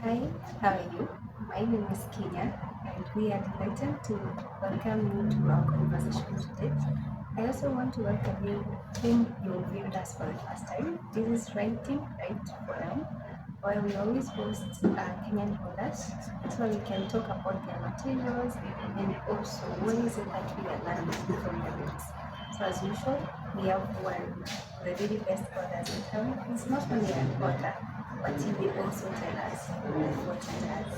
Hi, how are you? My name is Kenya, and we are delighted to welcome you to our conversation today. I also want to welcome you whom you viewed us for the first time. This is Writing Right Forum, where we always host Kenyan authors so we can talk about their materials and also what is it that we are learning from the books. So as usual, we have one of the very best authors in town. He's not only an author, but he will also tell us what he does.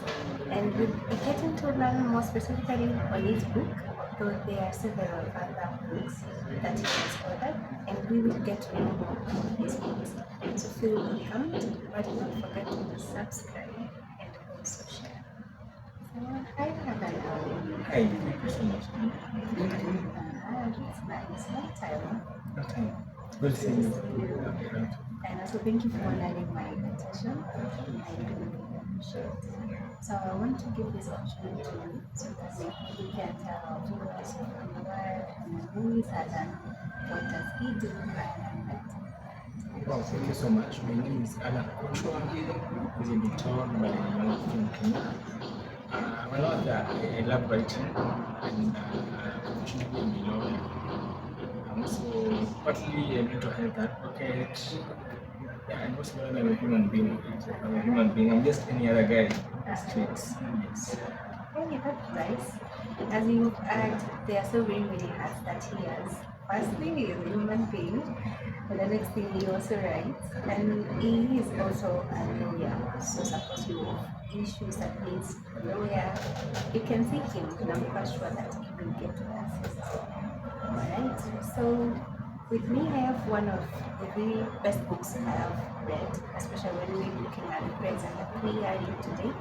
And we'll be getting to learn more specifically on his book, though there are several other books that he has authored, and we will get to know more about these books. So feel welcome, but don't forget to subscribe and also share. So, hi, Hannah. How are you? Hi, thank you so much. It's nice. Long time. Okay, good seeing you. And also thank you for honoring my invitation. I really appreciate it. So I want to give this opportunity to you so that we can tell our viewers from the world and who is Alan, what does he do, and Well, thank you so much. My name is Alan Kuchwa. As you've been told by my from Kenya. Well, I love writing and professionally I'm a lawyer. I'm also partly a mental health advocate. Yeah, and also I'm a human being. I'm a human being. I'm just any other guy in the streets. Yes. hey, that's nice. As you add, there are so many, many hats that he has. Firstly, he is a human being. And the next thing he also writes. And he is also a lawyer. So suppose you have issues that needs a lawyer, you can see him and I'm quite sure that he will get to assist. Alright. So with me I have one of the very best books I have read, especially when we're looking at the present that we are in today.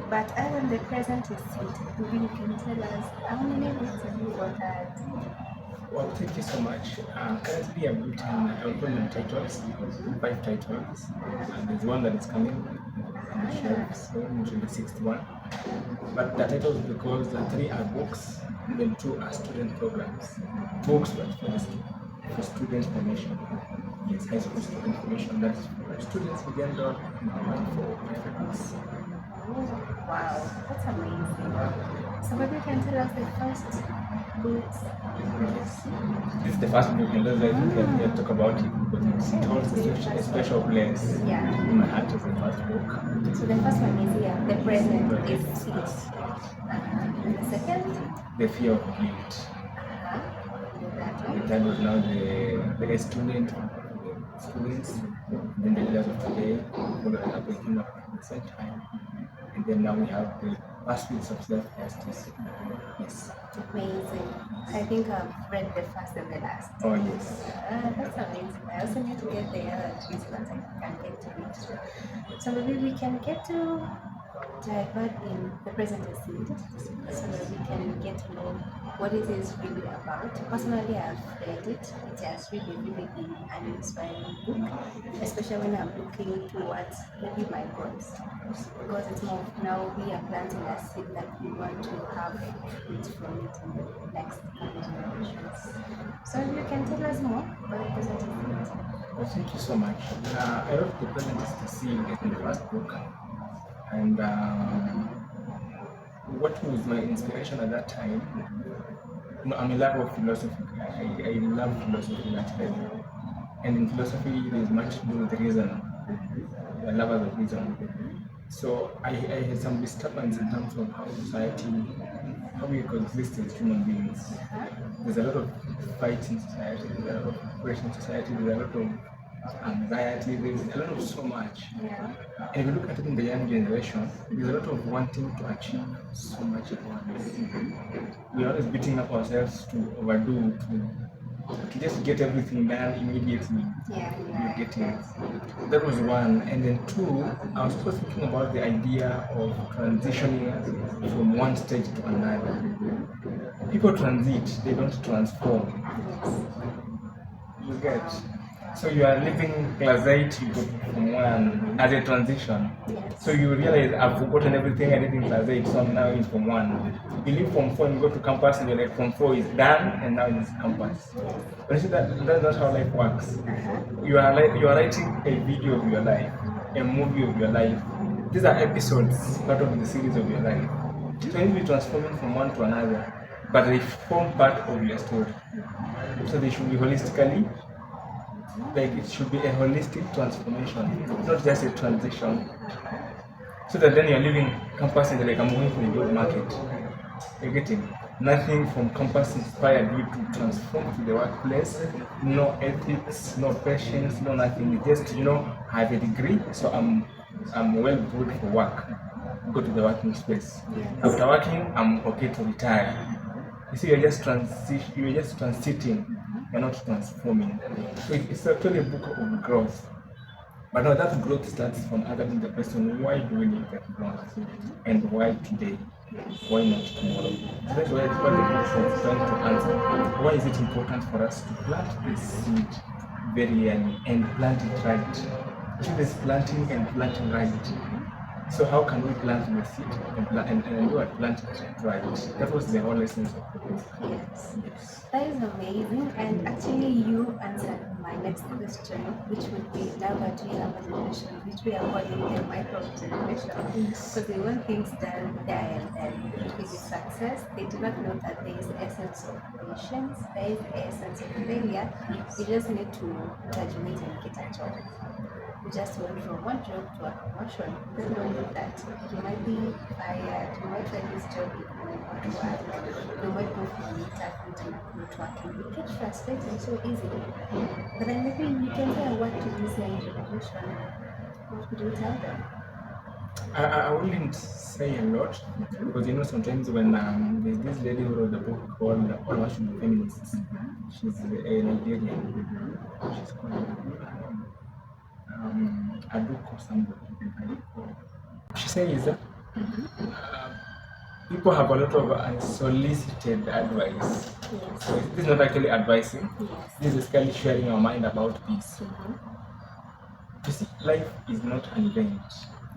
But other than the present is it, maybe you can tell us how many books have you authored? Well, thank you so much. Currently, I've written, I've written titles, 5 titles, and there's one that is coming on the shelf soon, which will be the sixth one. But the titles, because the three are books, then two are student programs. Books, but for student formation. Yes, high school student formation. That's for students in general, and for professionals. Oh, wow, that's amazing. So maybe you can tell us the first books. Yes. This is the first book, and that's why we can here talk about it because it holds a special place Yeah. in my heart as the first book. So the first one is here, the present is seed. And the second, The fear of guilt. that The one. third was now the student, students, then the leaders of today, followed up with him at the same time. And then now we have the pursuits of self-justice. Yes. Amazing. I think I've read the first and the last. Oh, yes. That's amazing. I also need to get the other three so that I can get to it. So maybe we can get to divert in the present seed so that we can get to know what it is really about. Personally, I've read it. It has really, really been an inspiring book, especially when I'm looking towards maybe my goals. Because it's more of now we are planting a seed that we want to have fruit from it in the next coming generations. So you can tell us more about the present seed. Well, thank you so much. I wrote The Present is the Seed in the first book. And what was my inspiration at that time? I'm a lover of philosophy. I love philosophy naturally. And in philosophy, there's much to do with reason. The lovers of reason. So I had some disturbance in terms of how society, how we coexist as human beings. There's a lot of fight in society, there's a lot of pressure in society, there's a lot of anxiety, there's a lot of so much. Yeah. And if you look at it in the young generation, there's a lot of wanting to achieve so much at once. We're always beating up ourselves to overdo, to just get everything done immediately. Yeah, You're getting it. That was one. And then two, I was also thinking about the idea of transitioning from one stage to another. People transit, they don't transform. You get. So you are living class 8, you go from one as a transition. Yes. So you realize I've forgotten everything I did in class 8, so I'm now in Form 1. You leave Form 4 and go to campus and you're like Form 4 is done and now it's campus. But you see that's not how life works. You are writing a video of your life, a movie of your life. These are episodes, part of the series of your life. So you need to be transforming from one to another, but they form part of your story. So they should be holistically, like it should be a holistic transformation, not just a transition. So that then you're leaving campus and like I'm going to the job market. You're getting nothing from campus inspired you to transform to the workplace. No ethics, no patience, no nothing. Just I have a degree, so I'm well good for work. Go to the working space. After working, I'm okay to retire. You see, you're just transiting. You're not transforming. So it's actually a book of growth. But now that growth starts from asking the person, why do we need that growth? And why today? Why not tomorrow? So that's why what the book is trying to answer. Why is it important for us to plant this seed very early and plant it right? See, there's planting and planting right. So how can we plant the seed and do what plant it right? That was the whole essence of the book. Yes. That is amazing. And actually, you answered my next question, which would be now that we have a generation, which we are calling the micro generation. Because they want things done there and then. With success, they do not know that there is the essence of patience, there is the essence of failure. You just need to graduate and get a job. You just went from one job to a promotion. People don't know that you might be fired, you might try this job, it might not work, you might go for an interview to not work, and you get frustrated so easily. But then maybe you can say a word to this young generation. What would you tell them? I wouldn't say a lot because sometimes when there's this lady who wrote the book called All Should Be Feminists. She's a Nigerian. She's called Aduko somebody. She says people have a lot of unsolicited advice. Yes. So this is not actually advising. Yes. This is basically sharing our mind about this. You see, life is not an event.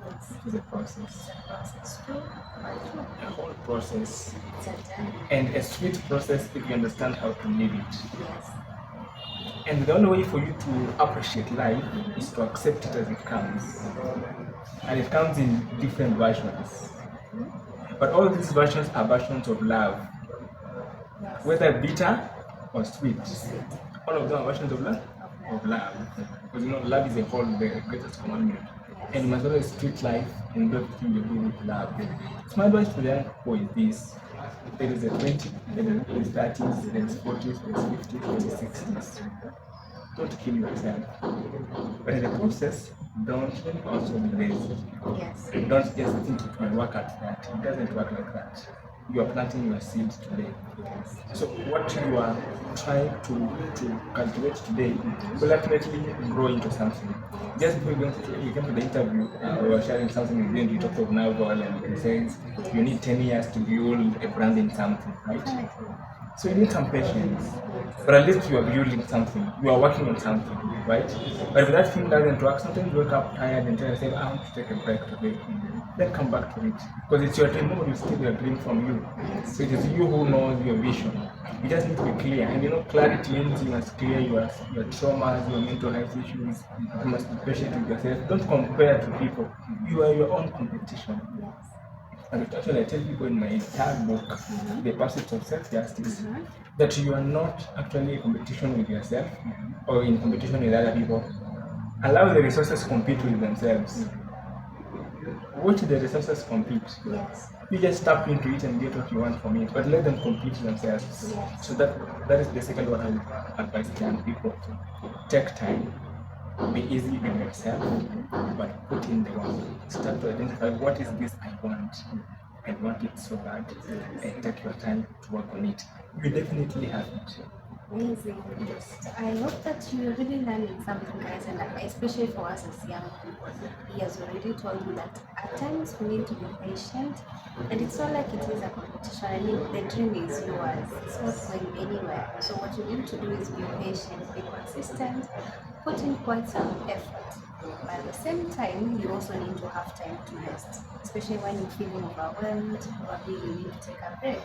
Yes. It is a process. It's a process. True. Quite true. A whole process. It's a journey. And a sweet process if you understand how to live it. Yes. And the only way for you to appreciate life is to accept it as it comes. And it comes in different versions. But all these versions are versions of love. Yes. Whether bitter or sweet. Sweet. All of them are versions of love. Of love. Because love is the greatest commandment. And you must always treat life and do everything you do with love. So my advice to the young people is this. There is a 20, there is 30s, there is 40s, there is 50s, there is 60s. Don't kill yourself. But in the process, don't also be lazy. Yes. Don't just think it will work at that. It doesn't work like that. You are planting your seed today. Yes. So what you are trying to cultivate today will ultimately grow into something. Just before we came to the interview, we were sharing something with you and you talked of Naval and he says you need 10 years to build a brand in something, right? So you need some patience. But at least you are building something. You are working on something, right? But if that thing doesn't work, sometimes you wake up tired and tell yourself, I want to take a break today. Then come back to it. Because it's your dream. Nobody will steal your dream from you. So it is you who knows your vision. You just need to be clear. And clarity means you must clear your traumas, your mental health issues. You must be patient with yourself. Don't compare to people. You are your own competition. And actually, I tell people in my third book, The Pursuit of Self-Justice, that you are not actually in competition with yourself or in competition with other people. Allow the resources compete with themselves. Watch the resources compete. Yes. You just tap into it and get what you want from it, but let them compete themselves. Yes. So that is basically what I would advise young people. Take time, be easy on yourself, but put in the work. Start to identify what is this I want. I want it so bad, and take your time to work on it. You definitely have it. Amazing. So I hope that you're really learning something, guys, and especially for us as young people. He has already told you that at times we need to be patient, and it's not like it is a competition. I mean, the dream is yours, it's not going anywhere. So, what you need to do is be patient, be consistent, put in quite some effort. But at the same time, you also need to have time to rest, especially when you're feeling overwhelmed, probably you need to take a break.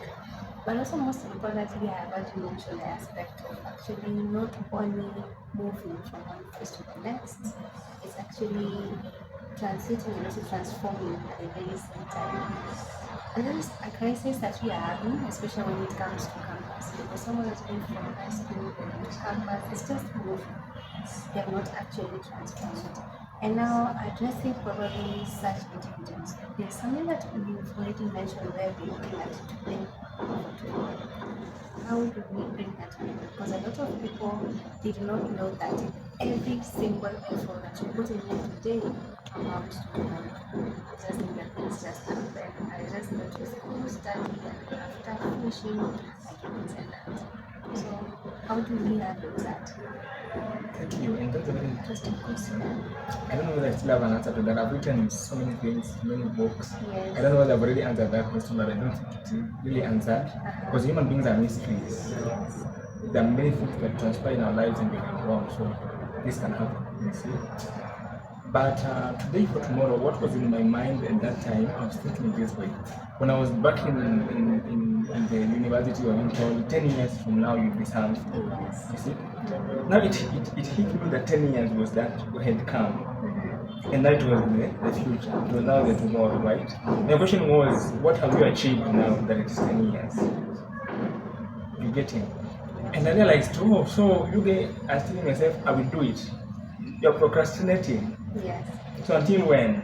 But also, most importantly, I want to mention the aspect of actually not only moving from one place to the next, it's actually translating and also transforming at the very same time. And there is a crisis that we are having, especially when it comes to campus, because someone has been from high school and to campus, it's just moved. They have not actually transformed. And now addressing probably such individuals, there's something that you've already mentioned where we're looking at today for tomorrow. How do we bring that in? Because a lot of people did not know that every single effort that you put in here today amounts to tomorrow. I just think that things just happen. I just go to school, study, and after finishing, I can present that. So, how do we handle that? Thank you, and that's a very interesting question. I don't know whether I still have an answer to that. I've written so many things, many books. Yes. I don't know whether I've already answered that question, but I don't think it's really answered. Because human beings are mysteries. Yes. There are many things that transpire in our lives and we can wrong, so this can happen. You see? But today for tomorrow, what was in my mind at that time, I was thinking this way. When I was back in the university, I was told 10 years from now you'll be something. Yes. You see? Now it hit me that 10 years was that had come. And that was the future. It was now the tomorrow, right? The question was, what have you achieved now that it's 10 years? You getting? And I realized, oh, so you guys are telling yourself, I will do it. You're procrastinating. Yes. So until when?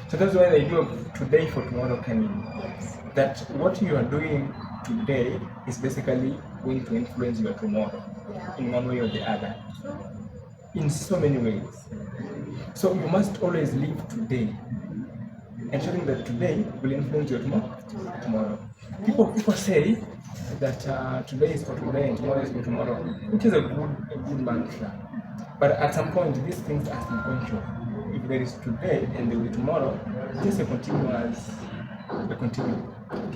So that's why the idea of today for tomorrow came in. Yes. That what you are doing today is basically going to influence your tomorrow Yeah. in one way or the other. In so many ways. So you must always live today, ensuring that today will influence your tomorrow. People say that today is for today and tomorrow is for tomorrow, which is a good mantra. But at some point, these things are sequential. If there is today and there will be tomorrow, it's just a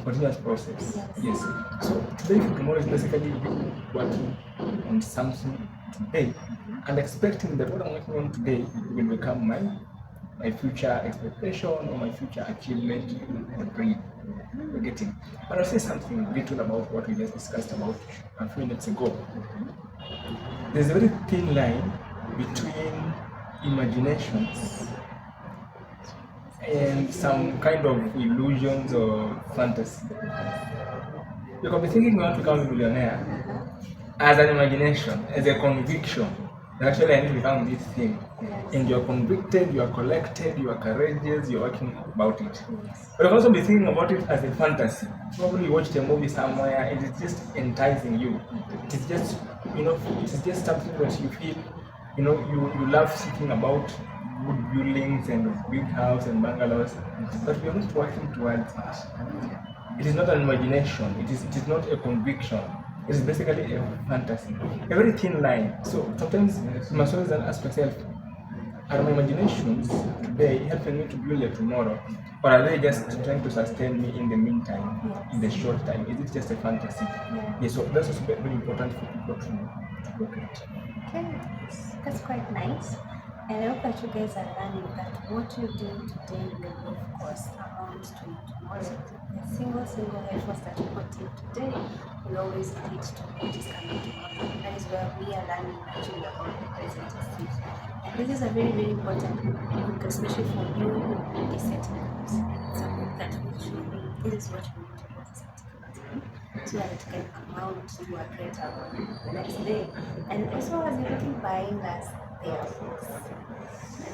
continuous process. Yes. So today for tomorrow is basically you working on something today and expecting that what I'm working on today will become my future expectation or my future achievement or dream. You're getting. But I'll say something little about what we just discussed about a few minutes ago. There's a very thin line between imaginations and some kind of illusions or fantasy. You can be thinking you want to become a millionaire as an imagination, as a conviction. Actually, I need to become this thing. Yes. And you're convicted, you are collected, you are courageous, you're working about it. Yes. But you can also be thinking about it as a fantasy. Probably you watched a movie somewhere, and it's just enticing you. It is just, it is just something that you feel, you love thinking about good buildings and big house and bungalows, but you're not working towards it. It is not an imagination. It is not a conviction. It is basically a fantasy, a very thin line. So sometimes you must always ask yourself, are my imaginations today helping me to build a tomorrow, or are they just trying to sustain me in the meantime, in the short time? Is it just a fantasy? Yes, so that's also very important for people to look at. Okay, that's quite nice. And I hope that you guys are learning that what you do today will, of course, amount to tomorrow. The single efforts that you put in today will always lead to what is coming tomorrow. That is where we are learning actually about the present state. And this is a very, very important book, especially for you who is setting goals. It's a book that will show you this is what you need to do at this particular time, so that it can amount to a greater goal the next day. And also, as you're looking buying us, they are books.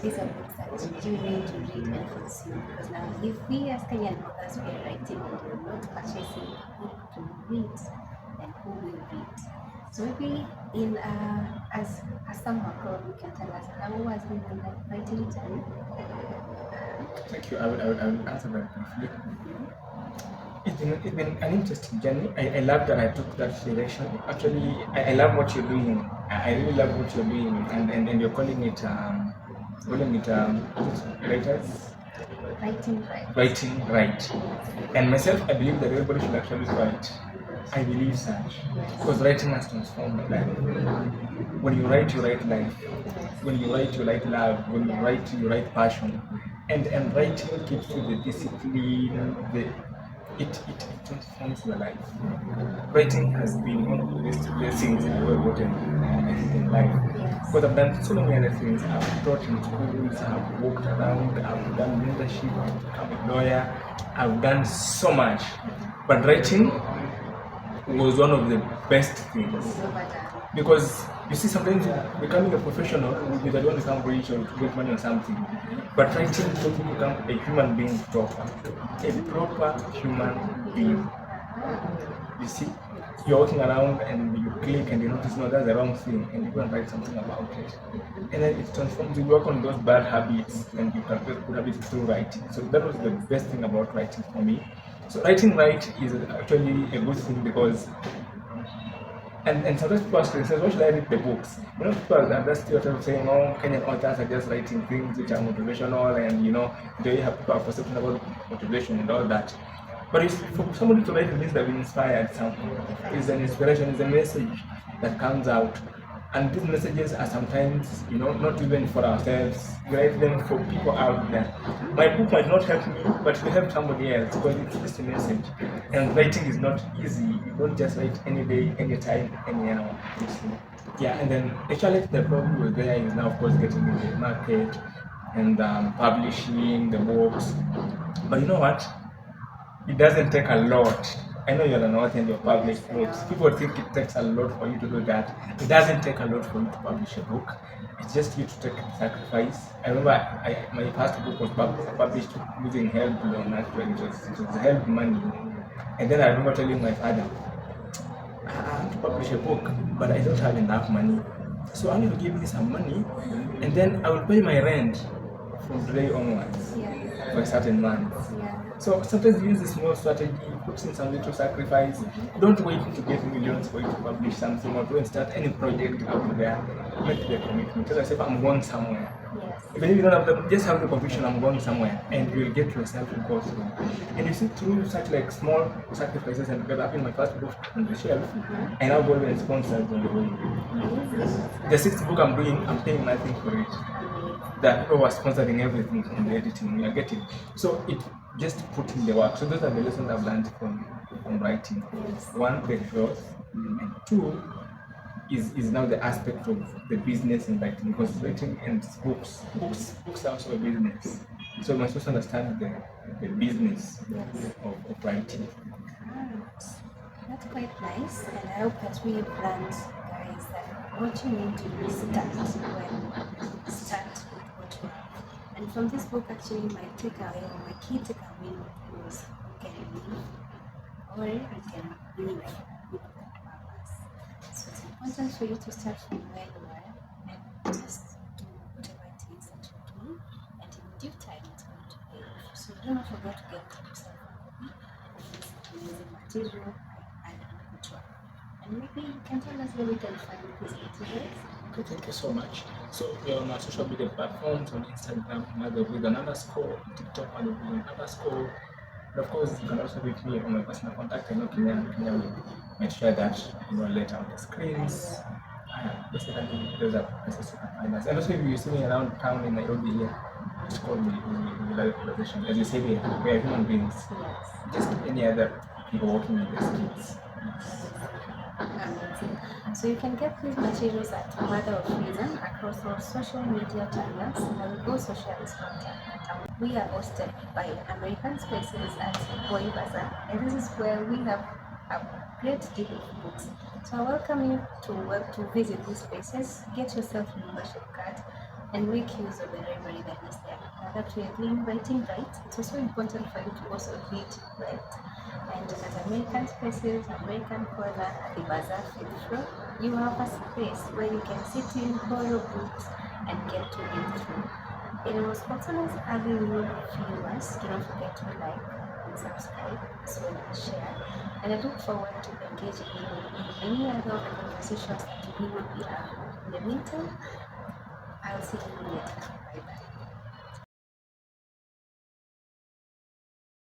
These are books that you need to read and consume, because now if we as Kenyan authors we are writing and we're not purchasing a book to read, then who will read? So maybe in as a summer call, you can tell us how was been the writing journey? Thank you. I will answer that briefly. It's been an interesting journey. I love that I took that direction. Actually, I love what you're doing. I really love what you're doing, and you're calling it writers. Writing right. And myself, I believe that everybody should actually write. I believe such. Because writing has transformed my life. When you write life. When you write love. When you write passion. And writing keeps you the discipline, it transforms your life. Writing has been one of the best things I've ever gotten in life. Yes. Because I've done so many other things. I've taught in schools, I've walked around, I've done mentorship, I've become a lawyer, I've done so much. But writing was one of the best things. Because you see, sometimes becoming a professional, you don't want to become rich or to get money or something. But writing helps you become a human being proper. A proper human being. You see, you're walking around and you click and you notice, no, that's the wrong thing, and you go and write something about it. And then it transforms, you work on those bad habits and you can build good habits through writing. So that was the best thing about writing for me. So writing right is actually a good thing because and sometimes people ask themselves, why should I read the books? You know, people are just still saying, oh, Kenyan authors are just writing things which are motivational and, they have people are perception about motivation and all that. But it's, for somebody to write means they've been inspired something. It's an inspiration, it's a message that comes out. And these messages are sometimes, not even for ourselves. We write them for people out there. My book might not help me, but it will help somebody else because it's just a message. And writing is not easy. You don't just write any day, any time, any hour. Yeah, and then actually the problem was there is now, of course, getting in the market and publishing the books. But you know what? It doesn't take a lot. I know you're an author and you're published books. People think it takes a lot for you to do that. It doesn't take a lot for you to publish a book. It's just you to take a sacrifice. I remember my first book was published using help loan actually. It was help money. And then I remember telling my father, I want to publish a book, but I don't have enough money. So I need to give me some money and then I will pay my rent from today onwards for a certain month. So sometimes you use a small strategy, put in some little sacrifice. Don't wait to get millions for you to publish something or to start any project out there. Make the commitment. Tell yourself, I'm going somewhere. Even if you don't have the, just have the conviction, I'm going somewhere, and you will get yourself to go through. And you see, through such like small sacrifices, and because I've been my first book on the shelf, I now go and sponsors on the way. The sixth book I'm doing, I'm paying nothing for it. The people who are sponsoring everything from the editing, we are getting. So it just put in the work. So those are the lessons I've learned from writing. One, the growth, and two, is now the aspect of the business in writing, because writing and books are also a business. So you must also understand the business of writing. That's quite nice, and I hope that we have learned, guys, that what you need to do is start with what you have. And from this book, actually, my takeaway or my key takeaway was you can live or you can live with purpose. So it's important for you to start from where you are and just do whatever it is that you're doing, and in due time it's going to pay off. So do not forget to get yourself a copy of this amazing material by Allan and I. And maybe you can tell us where we can find these materials. Okay, thank you so much. So we're on our social media platforms on Instagram, Mother with an underscore, TikTok, Mother with an underscore. And of course, you can also reach me on my personal contact. I know Kenya will make sure that later on the screens. Basically, those are places you can find us. And also, if you see me around town in Nairobi here, just call me. We'll have a conversation. As you say, we are human beings. Just any other people working in the streets. Amazing. So you can get these materials at Mother of Reason across our social media channels. I will also share this content. We are hosted by American Spaces at Boy Bazaar, and this is where we have a great deal of books. So I welcome you to visit these spaces, get yourself a membership card, and make use of the library that is there. Now that we are doing writing right, it's also important for you to also read right. And at American Spaces, American Corner, at the Bazaar Fifth Floor, you have a space where you can sit in, borrow books, and get to read through. In our sponsors having new viewers, do not forget to like and subscribe as well as share. And I look forward to engaging you in many other of the conversations that we will be having. In the meantime, I'll see you later. Bye bye.